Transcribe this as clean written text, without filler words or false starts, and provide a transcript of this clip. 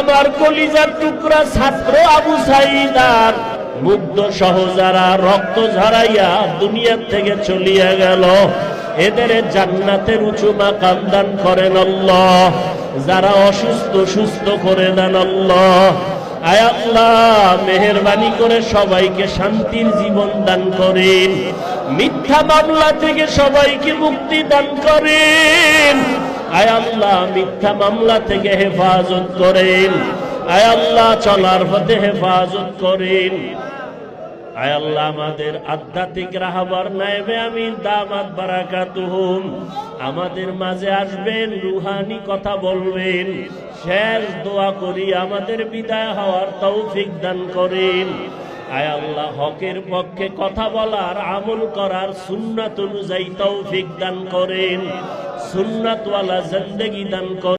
আমার কলিজার টুকরা ছাত্র আবু সাঈদ আর মুগ্ধ সহ যারা রক্ত ঝরাইয়া দুনিয়ার থেকে চলিয়া গেল, এদের জান্নাতের উঁচু মাকাম দান করেন আল্লাহ। যারা অসুস্থ সুস্থ করে দেন আল্লাহ। আয় আল্লাহ, মেহেরবানি করে সবাইকে শান্তির জীবন দান করেন। মিথ্যা মামলা থেকে সবাইকে মুক্তি দান করেন। আয় আল্লাহ, মিথ্যা মামলা থেকে হেফাজত করেন। আয় আল্লাহ, চলার পথে হেফাজত করেন। আয় আল্লাহ, আমাদের আধ্যাত্মিক রাহবার নায়েবে আমিন দামাত বারাকাতুহুম আমাদের মাঝে আসবেন, রুহানি কথা বলবেন। শেষ দোয়া করি আমাদের বিদায় হওয়ার তৌফিক দান করেন। আয় আল্লাহ, হকের পক্ষে কথা বলার, আমল করার, সুন্নাত অনুযায়ী তৌফিক দান করেন। সুন্নাতওয়ালা জিন্দেগি দান করেন।